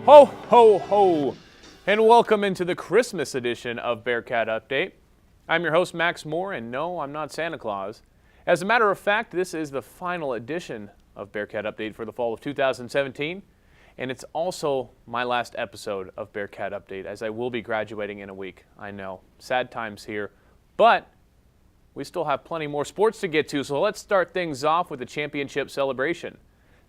Ho, ho, ho, and welcome into the Christmas edition of Bearcat Update. I'm your host, Max Moore, and no, I'm not Santa Claus. As a matter of fact, this is the final edition of Bearcat Update for the fall of 2017, and it's also my last episode of Bearcat Update, as I will be graduating in a week. I know, sad times here, but we still have plenty more sports to get to, so let's start things off with the championship celebration.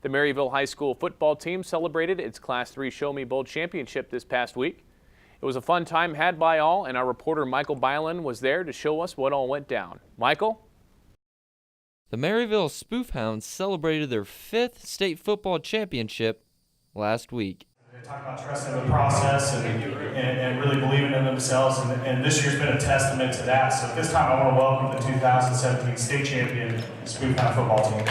The Maryville High School football team celebrated its Class 3 Show Me Bowl championship this past week. It was a fun time had by all, and our reporter Michael Byland was there to show us what all went down. Michael? The Maryville Spoofhounds celebrated their 5th state football championship last week. They talk about trusting the process and really believing in themselves, and this year's been a testament to that. So at this time, I want to welcome the 2017 state champion Spoofhound football team.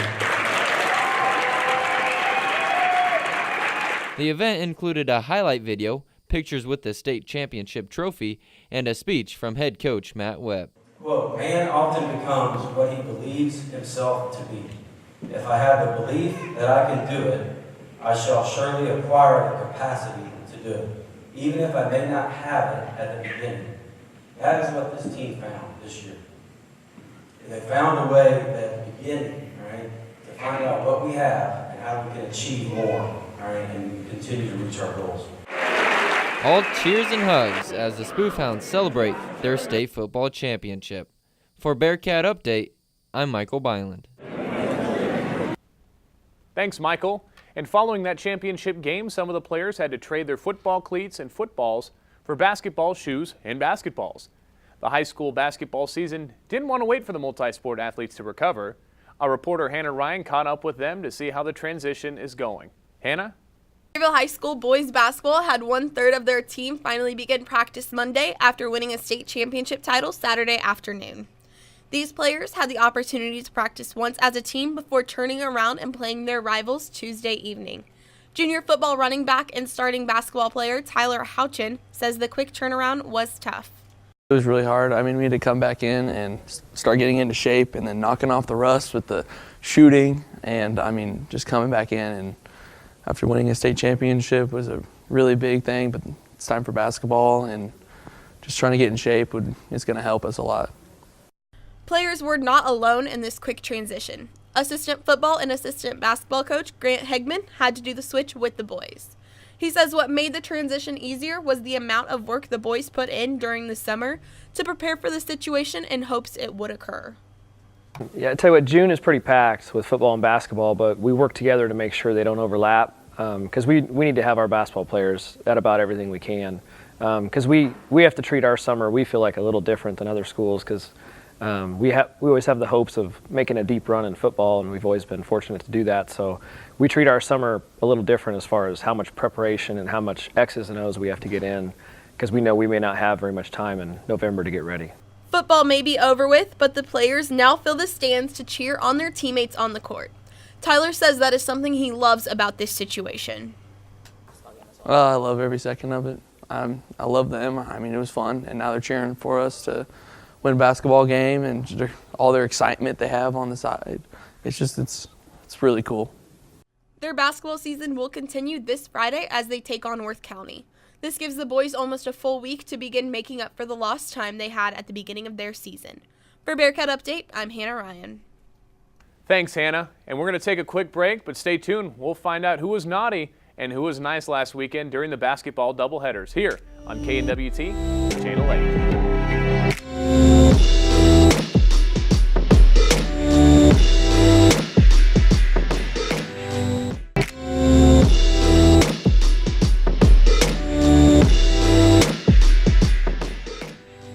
The event included a highlight video, pictures with the state championship trophy, and a speech from head coach Matt Webb. Quote, man often becomes what he believes himself to be. If I have the belief that I can do it, I shall surely acquire the capacity to do it, even if I may not have it at the beginning. That is what this team found this year. They found a way at the beginning, right, to find out what we have and how we can achieve more, all right, and continue to reach our goals. All cheers and hugs as the Spoofhounds celebrate their state football championship. For Bearcat Update, I'm Michael Byland. Thanks, Michael. And following that championship game, some of the players had to trade their football cleats and footballs for basketball shoes and basketballs. The high school basketball season didn't want to wait for the multi-sport athletes to recover. Our reporter Hannah Ryan caught up with them to see how the transition is going. Hannah? Maryville High School boys basketball had 1/3 of their team finally begin practice Monday after winning a state championship title Saturday afternoon. These players had the opportunity to practice once as a team before turning around and playing their rivals Tuesday evening. Junior football running back and starting basketball player Tyler Houchin says the quick turnaround was tough. It was really hard. I mean, we had to come back in and start getting into shape and then knocking off the rust with the shooting, and I mean, just coming back in, and after winning a state championship was a really big thing, but it's time for basketball, and just trying to get in shape is going to help us a lot. Players were not alone in this quick transition. Assistant football and assistant basketball coach Grant Hegman had to do the switch with the boys. He says what made the transition easier was the amount of work the boys put in during the summer to prepare for the situation in hopes it would occur. Yeah, I tell you what, June is pretty packed with football and basketball, but we work together to make sure they don't overlap because we need to have our basketball players at about everything we can because we have to treat our summer, we feel like, a little different than other schools because we always have the hopes of making a deep run in football, and we've always been fortunate to do that. So we treat our summer a little different as far as how much preparation and how much X's and O's we have to get in because we know we may not have very much time in November to get ready. Football may be over with, but the players now fill the stands to cheer on their teammates on the court. Tyler says that is something he loves about this situation. Well, I love every second of it. I love them. I mean, it was fun, and now they're cheering for us to win a basketball game, and all their excitement they have on the side. It's really cool. Their basketball season will continue this Friday as they take on Worth County. This gives the boys almost a full week to begin making up for the lost time they had at the beginning of their season. For Bearcat Update, I'm Hannah Ryan. Thanks, Hannah. And we're going to take a quick break, but stay tuned. We'll find out who was naughty and who was nice last weekend during the basketball doubleheaders here on KNWT, Channel 8.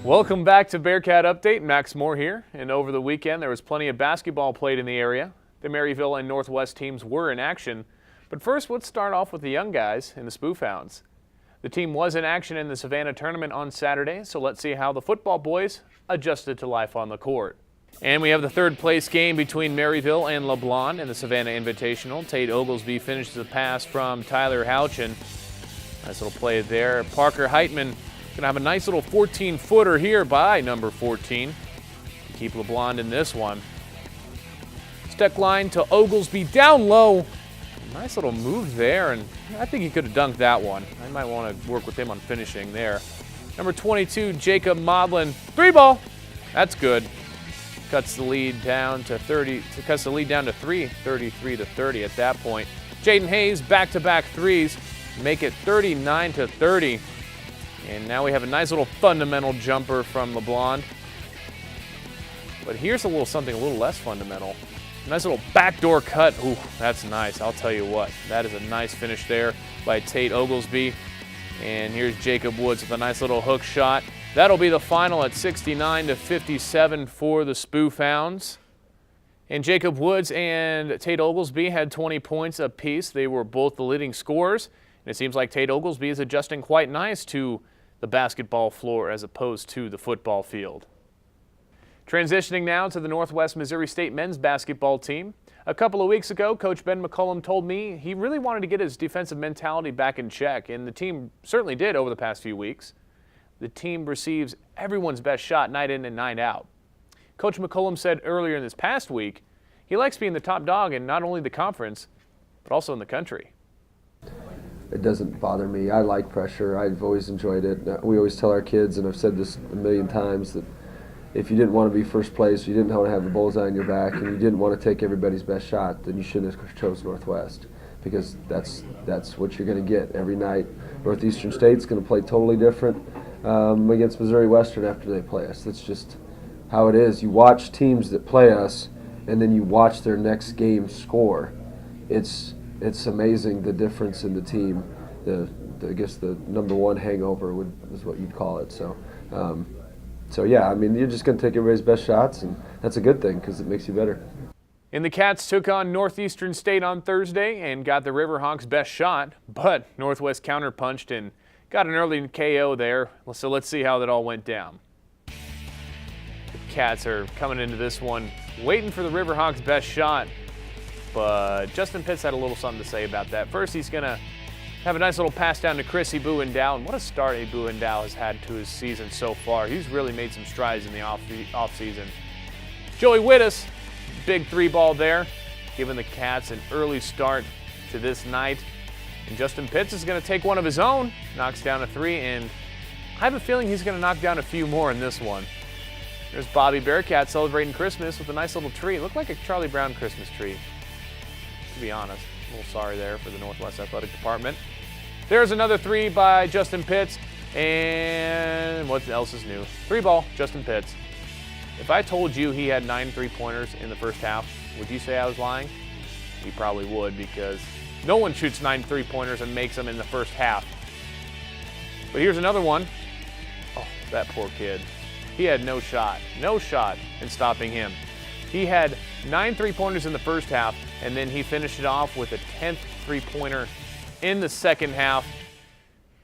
Welcome back to Bearcat Update. Max Moore here, and over the weekend there was plenty of basketball played in the area. The Maryville and Northwest teams were in action, but first let's start off with the young guys in the Spoofhounds. The team was in action in the Savannah tournament on Saturday, so let's see how the football boys adjusted to life on the court. And we have the third place game between Maryville and LeBlanc in the Savannah Invitational. Tate Oglesby finishes a pass from Tyler Houchin. Nice little play there. Parker Heitman gonna have a nice little 14-footer here by number 14 to keep LeBlanc in this one. Steck line to Oglesby down low. Nice little move there, and I think he could have dunked that one. I might want to work with him on finishing there. Number 22, Jacob Modlin, 3-ball. That's good. Cuts the lead down to 30. Cuts the lead down to 3, 33-30 at that point. Jaden Hayes, back-to-back threes, make it 39-30. And now we have a nice little fundamental jumper from LeBlanc. But here's something a little less fundamental. Nice little backdoor cut. Ooh, that's nice. I'll tell you what. That is a nice finish there by Tate Oglesby. And here's Jacob Woods with a nice little hook shot. That'll be the final at 69-57 for the Spoof Hounds. And Jacob Woods and Tate Oglesby had 20 points apiece. They were both the leading scorers. And it seems like Tate Oglesby is adjusting quite nice to the basketball floor as opposed to the football field. Transitioning now to the Northwest Missouri State men's basketball team. A couple of weeks ago, Coach Ben McCullum told me he really wanted to get his defensive mentality back in check, and the team certainly did over the past few weeks. The team receives everyone's best shot night in and night out. Coach McCullum said earlier in this past week he likes being the top dog in not only the conference, but also in the country. It doesn't bother me. I like pressure. I've always enjoyed it. We always tell our kids, and I've said this a million times, that if you didn't want to be first place, you didn't want to have the bullseye on your back, and you didn't want to take everybody's best shot, then you shouldn't have chose Northwest, because that's what you're going to get every night. Northeastern State's going to play totally different against Missouri Western after they play us. That's just how it is. You watch teams that play us, and then you watch their next game score. It's amazing the difference in the team. I guess the number one hangover is what you'd call it. So yeah, I mean, you're just going to take everybody's best shots, and that's a good thing because it makes you better. And the Cats took on Northeastern State on Thursday and got the Riverhawks' best shot, but Northwest counterpunched and got an early KO there. So let's see how that all went down. The Cats are coming into this one waiting for the Riverhawks' best shot, but Justin Pitts had a little something to say about that. First, he's going to have a nice little pass down to Chris Ibu-Endow, and what a start Ibu-Endow has had to his season so far. He's really made some strides in the off-season. Joey Wittis, big 3-ball there, giving the Cats an early start to this night. And Justin Pitts is going to take one of his own, knocks down a 3, and I have a feeling he's going to knock down a few more in this one. There's Bobby Bearcat celebrating Christmas with a nice little tree. It looked like a Charlie Brown Christmas tree, to be honest. A little sorry there for the Northwest Athletic Department. There's another 3 by Justin Pitts, and what else is new? 3-ball, Justin Pitts. If I told you he had 9 3-pointers in the first half, would you say I was lying? You probably would, because no one shoots 9 3-pointers and makes them in the first half. But here's another one. Oh, that poor kid. He had no shot in stopping him. He had 9 3-pointers in the first half, and then he finished it off with a 10th 3-pointer in the second half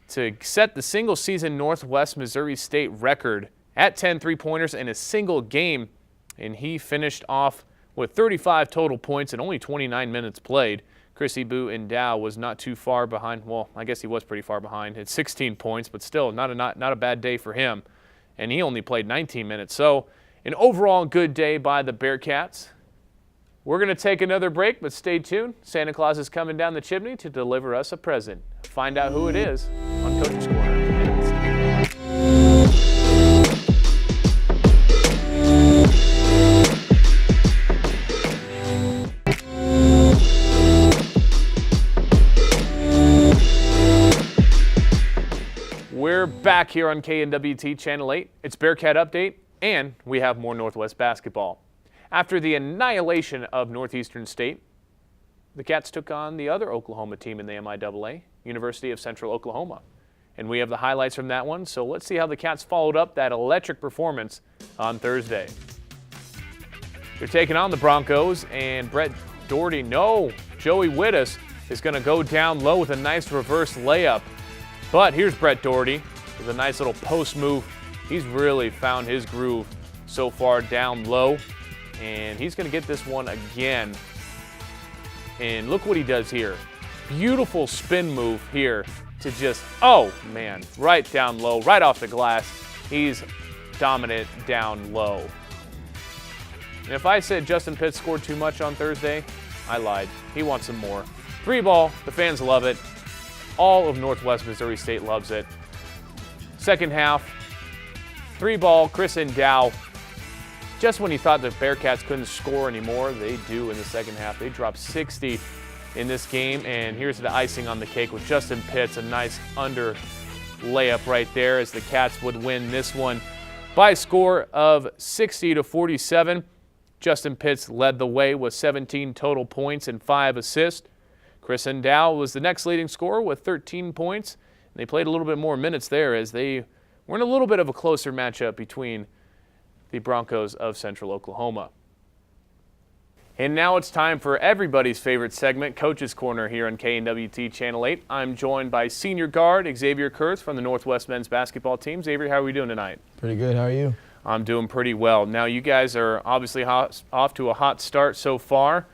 to set the single-season Northwest Missouri State record at 10 3-pointers in a single game. And he finished off with 35 total points and only 29 minutes played. Chris Ibu-Endow was not too far behind. Well, I guess he was pretty far behind at 16 points, but still not a bad day for him. And he only played 19 minutes. So an overall good day by the Bearcats. We're going to take another break, but stay tuned. Santa Claus is coming down the chimney to deliver us a present. Find out who it is on Coach's Corner. We're back here on KNWT Channel 8. It's Bearcat Update, and we have more Northwest basketball. After the annihilation of Northeastern State, the Cats took on the other Oklahoma team in the MIAA, University of Central Oklahoma. And we have the highlights from that one, so let's see how the Cats followed up that electric performance on Thursday. They're taking on the Broncos, and Joey Wittis is going to go down low with a nice reverse layup. But here's Brett Doherty with a nice little post move. He's really found his groove so far down low, and he's going to get this one again. And look what he does here. Beautiful spin move here to just, oh man, right down low, right off the glass. He's dominant down low. And if I said Justin Pitts scored too much on Thursday, I lied. He wants some more. Three ball, the fans love it. All of Northwest Missouri State loves it. Second half, three ball, Chris and Dow. Just when you thought the Bearcats couldn't score anymore, they do in the second half. They dropped 60 in this game, and here's the icing on the cake with Justin Pitts, a nice under layup right there as the Cats would win this one by a score of 60-47. Justin Pitts led the way with 17 total points and 5 assists. Chris Endow was the next leading scorer with 13 points. They played a little bit more minutes there as they were in a little bit of a closer matchup between the Broncos of Central Oklahoma. And now it's time for everybody's favorite segment, Coach's Corner here on KNWT Channel 8. I'm joined by senior guard Xavier Kurtz from the Northwest men's basketball team. Xavier, how are we doing tonight? Pretty good. How are you? I'm doing pretty well. Now, you guys are obviously off to a hot start so far.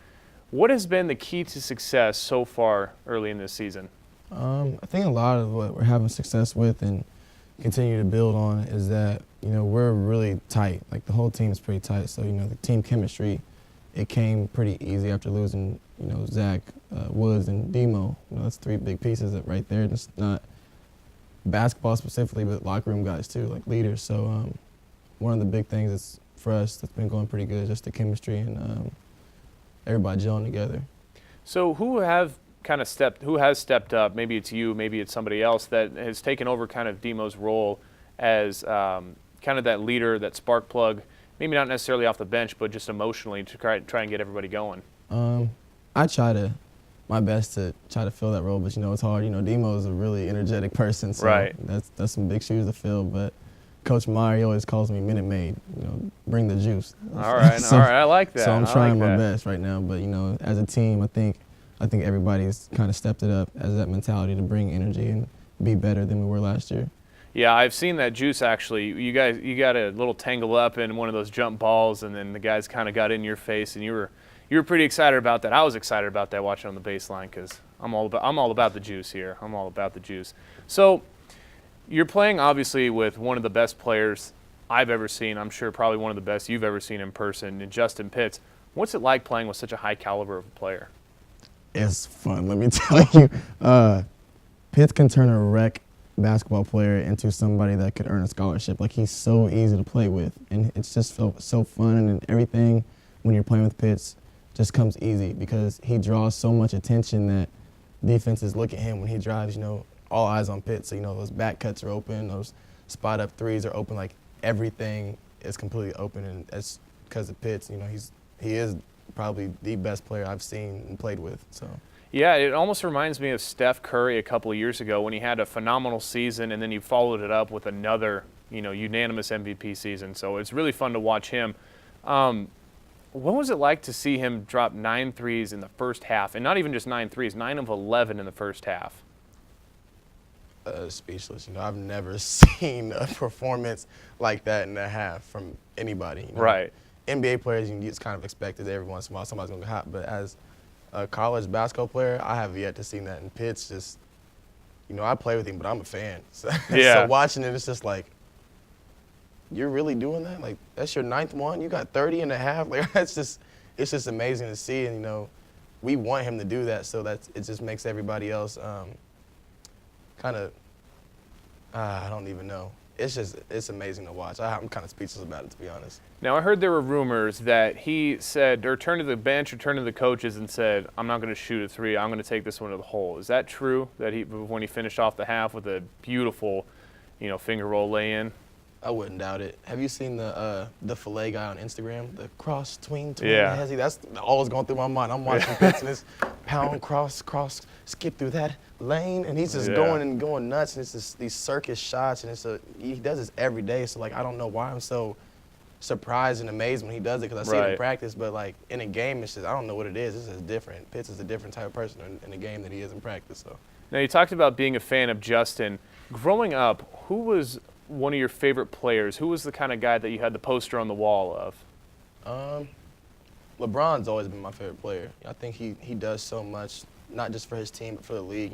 What has been the key to success so far early in this season? I think a lot of what we're having success with and continue to build on is that, we're really tight. Like, the whole team is pretty tight. So, the team chemistry, it came pretty easy after losing, Zach, Woods, and Demo. That's three big pieces right there. It's not basketball specifically, but locker room guys too, like leaders. So one of the big things that's for us that's been going pretty good is just the chemistry and everybody gelling together. So who has stepped up? Maybe it's you, maybe it's somebody else that has taken over kind of Demo's role as kind of that leader, that spark plug. Maybe not necessarily off the bench, but just emotionally to try and get everybody going. I try my best to try to fill that role, but it's hard. Demo is a really energetic person, so right. That's some big shoes to fill. But Coach Meyer, he always calls me Minute Maid. Bring the juice. All right, all right, I like that. So I'm trying my best right now, but as a team, I think everybody's kind of stepped it up as that mentality to bring energy and be better than we were last year. Yeah, I've seen that juice actually. You got a little tangled up in one of those jump balls, and then the guys kind of got in your face, and you were pretty excited about that. I was excited about that watching on the baseline because I'm all about the juice here. I'm all about the juice. So you're playing obviously with one of the best players I've ever seen. I'm sure probably one of the best you've ever seen in person, in Justin Pitts. What's it like playing with such a high caliber of a player? It's fun, let me tell you. Pitts can turn a wreck basketball player into somebody that could earn a scholarship. Like, he's so easy to play with, and it's just felt so fun, and everything when you're playing with Pitts just comes easy because he draws so much attention that defenses look at him when he drives, all eyes on Pitts. So, those back cuts are open, those spot up threes are open, like everything is completely open, and that's because of Pitts. He is probably the best player I've seen and played with. So. Yeah, it almost reminds me of Steph Curry a couple of years ago when he had a phenomenal season and then he followed it up with another, unanimous MVP season. So it's really fun to watch him. What was it like to see him drop 9 threes in the first half? And not even just 9 threes, 9 of 11 in the first half. Speechless. I've never seen a performance like that in a half from anybody. Right. NBA players, it's kind of expected every once in a while somebody's going to get hot. But as a college basketball player, I have yet to see that. And Pitts just, I play with him, but I'm a fan. So, yeah. So watching it, it's just like, you're really doing that? Like, that's your 9th one? You got 30 and a half? Like, it's just amazing to see. And, we want him to do that, so it just makes everybody else kind of, I don't even know. It's amazing to watch. I'm kind of speechless about it, to be honest. Now, I heard there were rumors that he said, or turned to the bench or turned to the coaches and said, I'm not going to shoot a 3. I'm going to take this one to the hole. Is that true, that when he finished off the half with a beautiful, finger roll lay-in? I wouldn't doubt it. Have you seen the fillet guy on Instagram? The cross, tween, yeah. Hezzy? That's always going through my mind. I'm watching Pitts and this pound, cross, skip through that lane, and he's just going nuts, and it's just these circus shots, and he does this every day. So, I don't know why I'm so surprised and amazed when he does it because I see it in practice, but, in a game, it's just, I don't know what it is. It's just different. Pitts is a different type of person in a game than he is in practice. So. Now, you talked about being a fan of Justin. Growing up, who was one of your favorite players? Who was the kind of guy that you had the poster on the wall of? LeBron's always been my favorite player. I think he does so much, not just for his team, but for the league.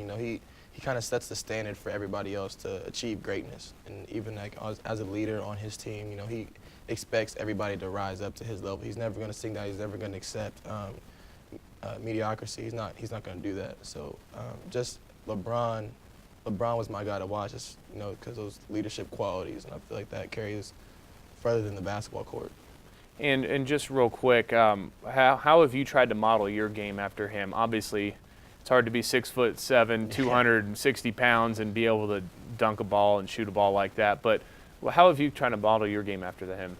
He kind of sets the standard for everybody else to achieve greatness. And even as a leader on his team, he expects everybody to rise up to his level. He's never going to sing down. He's never going to accept mediocrity. He's not going to do that. So just LeBron was my guy to watch, just, because those leadership qualities, and I feel like that carries further than the basketball court. And just real quick, how have you tried to model your game after him? Obviously, it's hard to be 6'7", 260 pounds, and be able to dunk a ball and shoot a ball like that. But how have you tried to model your game after him?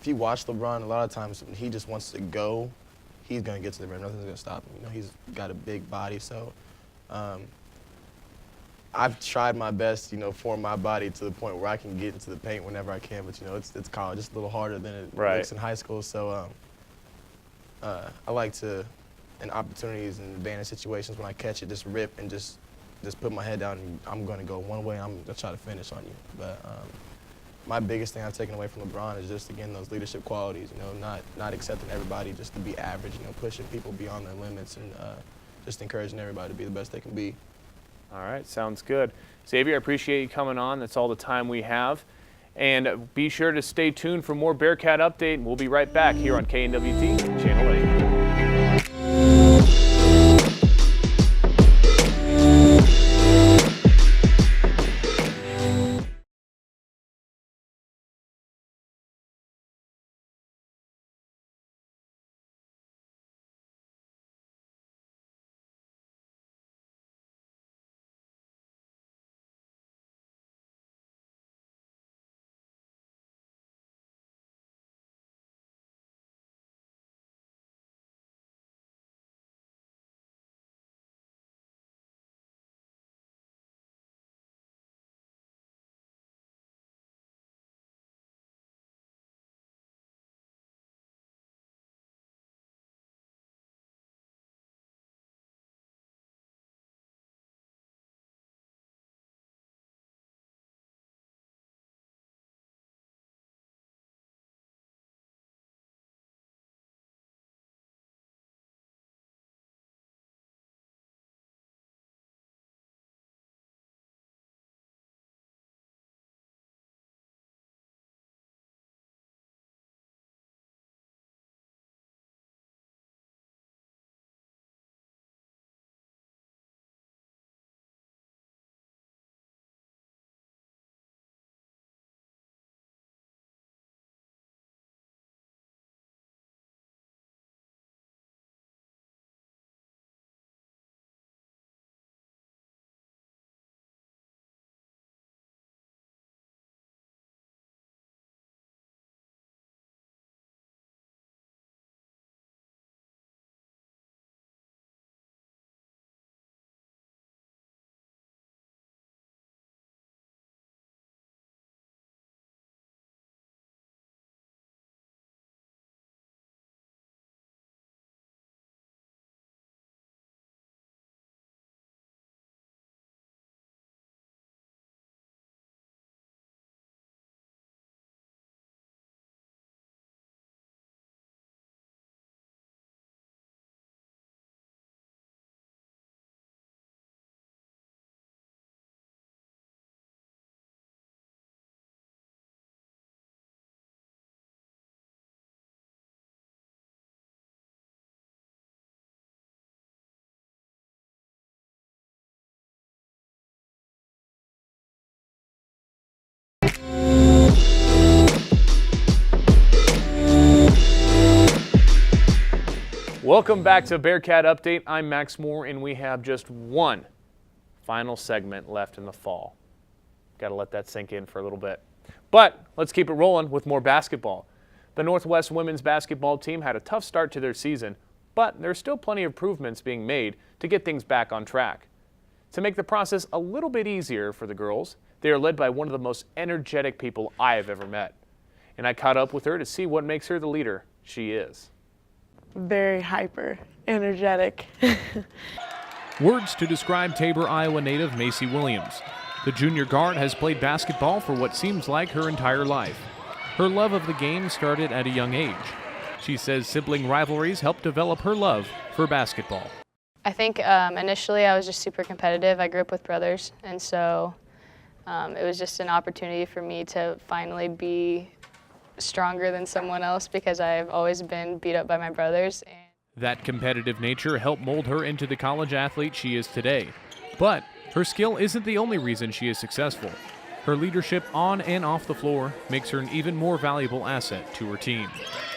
If you watch LeBron, a lot of times when he just wants to go, he's going to get to the rim. Nothing's going to stop him. He's got a big body, so I've tried my best, form my body to the point where I can get into the paint whenever I can. But it's college, it's a little harder than it looks in high school. So I like to, in opportunities and advantage situations, when I catch it, just rip and just put my head down. And I'm going to go one way. I'm going to try to finish on you. But my biggest thing I've taken away from LeBron is just, again, those leadership qualities. Not accepting everybody just to be average. Pushing people beyond their limits and just encouraging everybody to be the best they can be. All right, sounds good. Xavier, I appreciate you coming on. That's all the time we have. And be sure to stay tuned for more Bearcat Update. We'll be right back here on KNWT, Channel 8. Welcome back to Bearcat Update. I'm Max Moore, and we have just one final segment left in the fall. Got to let that sink in for a little bit. But let's keep it rolling with more basketball. The Northwest women's basketball team had a tough start to their season, but there's still plenty of improvements being made to get things back on track. To make the process a little bit easier for the girls, they are led by one of the most energetic people I have ever met. And I caught up with her to see what makes her the leader she is. Very hyper, energetic. Words to describe Tabor, Iowa native Macy Williams. The junior guard has played basketball for what seems like her entire life. Her love of the game started at a young age. She says sibling rivalries helped develop her love for basketball. I think initially I was just super competitive. I grew up with brothers, and so it was just an opportunity for me to finally be stronger than someone else because I've always been beat up by my brothers. That competitive nature helped mold her into the college athlete she is today. But her skill isn't the only reason she is successful. Her leadership on and off the floor makes her an even more valuable asset to her team.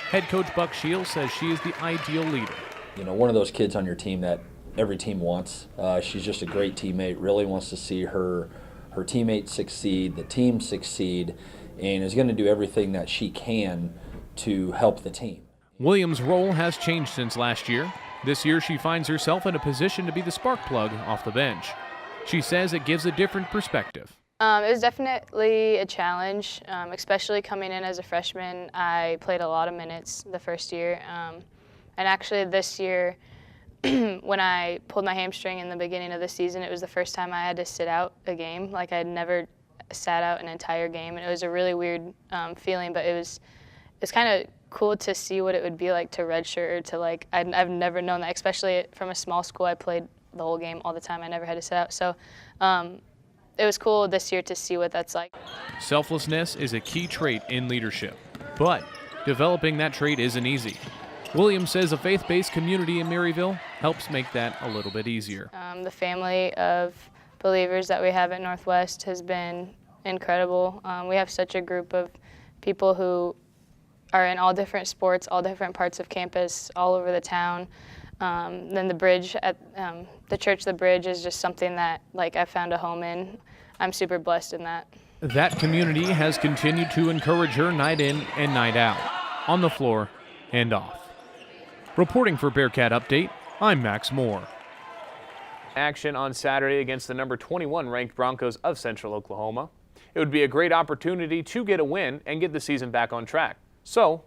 Head coach Buck Shields says she is the ideal leader. You know, one of those kids on your team that every team wants. She's just a great teammate, really wants to see her teammates succeed, the team succeed, and is going to do everything that she can to help the team. Williams' role has changed since last year. This year she finds herself in a position to be the spark plug off the bench. She says it gives a different perspective. It was definitely a challenge, especially coming in as a freshman. I played a lot of minutes the first year, and actually this year when I pulled my hamstring in the beginning of the season, it was the first time I had to sit out a game. Like, I had never sat out an entire game, and it was a really weird feeling, but it's kind of cool to see what it would be like to redshirt, or to, like, I've never known that, especially from a small school. I played the whole game all the time. I never had to sit out. So it was cool this year to see what that's like. Selflessness is a key trait in leadership, but developing that trait isn't easy. Williams says a faith-based community in Maryville helps make that a little bit easier. The family of believers that we have at Northwest has been incredible. We have such a group of people who are in all different sports, all different parts of campus, all over the town. Then the bridge at the church, the bridge is just something that, like, I found a home in. I'm super blessed in that. That community has continued to encourage her night in and night out, on the floor and off. Reporting for Bearcat Update, I'm Max Moore. Action on Saturday against the number 21 ranked Broncos of Central Oklahoma. It would be a great opportunity to get a win and get the season back on track. So,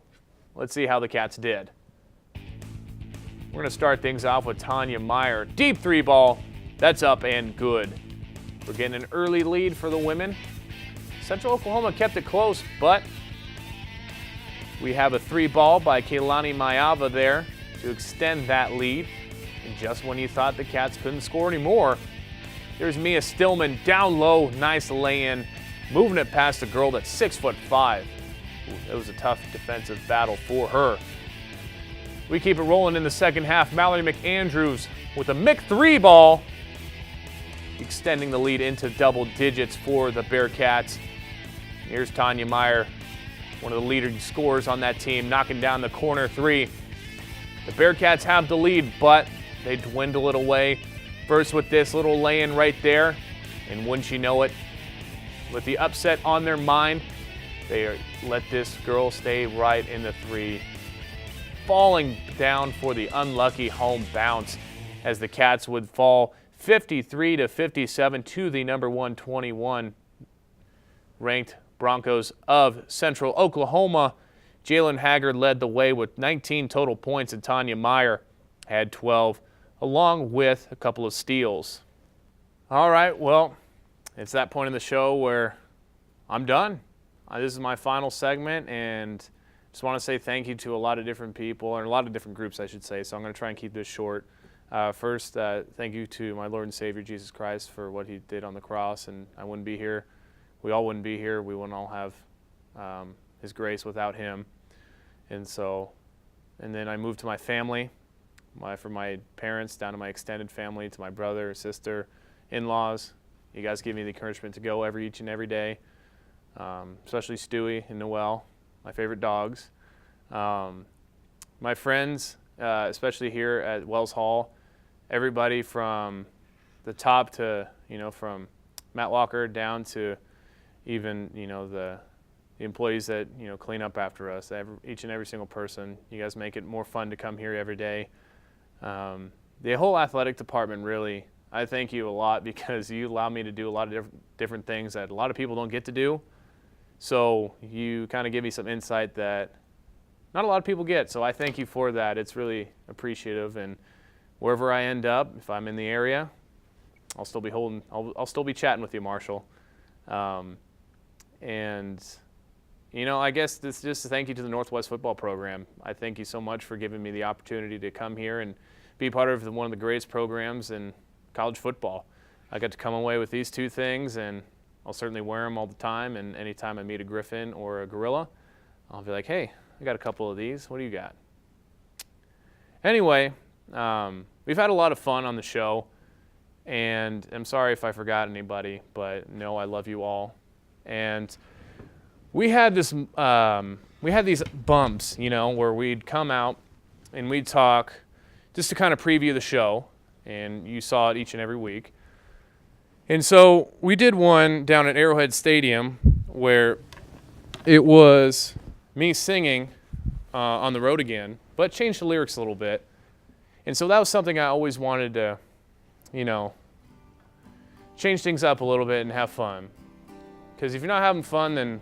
let's see how the Cats did. We're going to start things off with Tanya Meyer. Deep three ball. That's up and good. We're getting an early lead for the women. Central Oklahoma kept it close, but we have a three ball by Kailani Mayava there to extend that lead. And just when you thought the Cats couldn't score anymore, there's Mia Stillman down low, nice lay-in, moving it past a girl that's 6'5". It was a tough defensive battle for her. We keep it rolling in the second half. Mallory McAndrews with a Mc3 ball, extending the lead into double digits for the Bearcats. Here's Tanya Meyer, one of the leading scorers on that team, knocking down the corner three. The Bearcats have the lead, but they dwindle it away. First with this little lay-in right there, and wouldn't you know it, with the upset on their mind, they let this girl stay right in the three, falling down for the unlucky home bounce as the Cats would fall 53-57 to the number 121 ranked Broncos of Central Oklahoma. Jalen Haggard led the way with 19 total points, and Tanya Meyer had 12, along with a couple of steals. All right, well, it's that point in the show where I'm done. This is my final segment, and just want to say thank you to a lot of different people, or a lot of different groups, I should say, so I'm going to try and keep this short. First, thank you to my Lord and Savior, Jesus Christ, for what he did on the cross, and I wouldn't be here. We all wouldn't be here. We wouldn't all have his grace without him. And then I moved to my family, from my parents down to my extended family, to my brother, sister, in-laws. You guys give me the encouragement to go each and every day, especially Stewie and Noelle, my favorite dogs. My friends, especially here at Wells Hall, everybody from the top to, from Matt Walker down to even, the employees that, clean up after us, each and every single person. You guys make it more fun to come here every day. The whole athletic department, really, I thank you a lot, because you allow me to do a lot of different things that a lot of people don't get to do. So you kind of give me some insight that not a lot of people get. So I thank you for that. It's really appreciative. And wherever I end up, if I'm in the area, I'll still be chatting with you, Marshall. I guess this is just a thank you to the Northwest football program. I thank you so much for giving me the opportunity to come here and be part of one of the greatest programs in college football. I got to come away with these two things, and I'll certainly wear them all the time. And anytime I meet a griffin or a gorilla, I'll be like, hey, I got a couple of these. What do you got? Anyway, we've had a lot of fun on the show, and I'm sorry if I forgot anybody, but no, I love you all. And we had these bumps, you know, where we'd come out and we'd talk just to kind of preview the show, and you saw it each and every week. And so we did one down at Arrowhead Stadium where it was me singing On the Road Again, but changed the lyrics a little bit. And so that was something I always wanted to, you know, change things up a little bit and have fun. Because if you're not having fun, then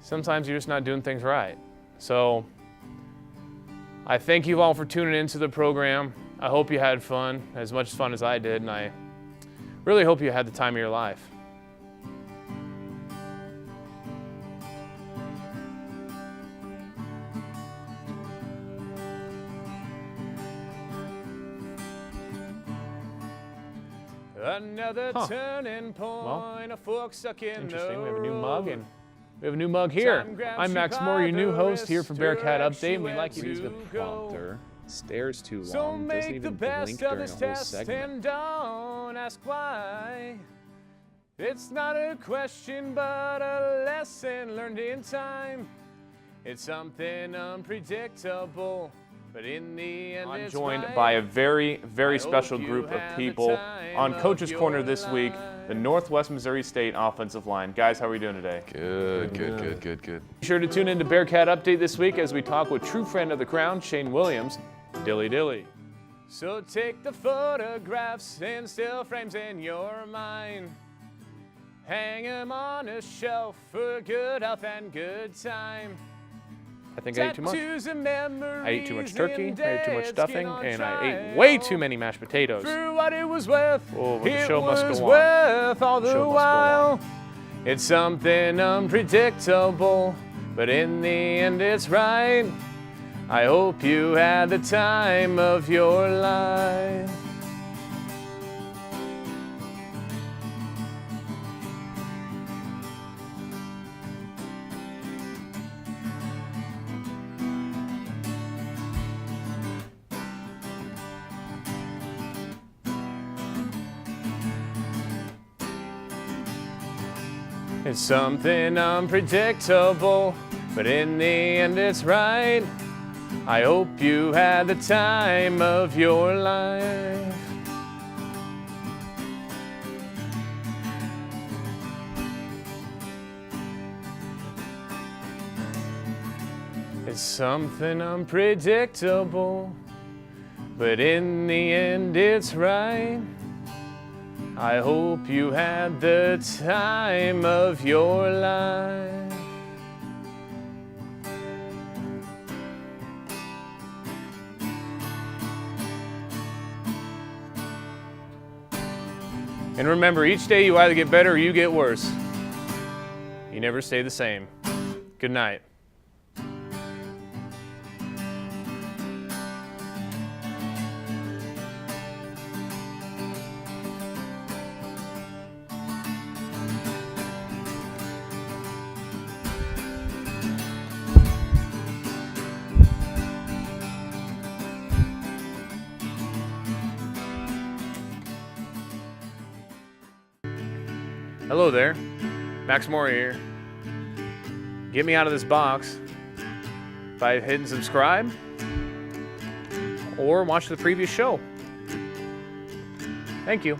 sometimes you're just not doing things right. So I thank you all for tuning into the program. I hope you had fun, as much fun as I did, and I really hope you had the time of your life. Another turning point, a fork stuck in interesting. We have a new mug, and we have a new mug here. I'm Max Moore, your new host here for Bearcat Update, and we'd like you to use the prompter. Stares too So long, doesn't make the even best blink of during this the whole test segment. and don't ask why. It's not a question, but a lesson learned in time. It's something unpredictable, but in the end I'm joined by a very, very special group of people on Coach's Corner this week, the Northwest Missouri State offensive line. Guys, how are we doing today? Good. Be sure to tune in to Bearcat Update this week as we talk with true friend of the crown, Shane Williams, Dilly. So take the photographs and still frames in your mind. Hang them on a shelf for good health and good time. I think I ate too much. I ate too much turkey, I ate too much stuffing, and I ate way too many mashed potatoes. For what it was worth, but the show must go on. Worth all the while. It's something unpredictable, but in the end it's right. I hope you had the time of your life. It's something unpredictable, but in the end it's right. I hope you had the time of your life. It's something unpredictable, but in the end it's right. I hope you had the time of your life. And remember, each day you either get better or you get worse. You never stay the same. Good night. Hello there, Max Moore here. Get me out of this box by hitting subscribe or watch the previous show. Thank you.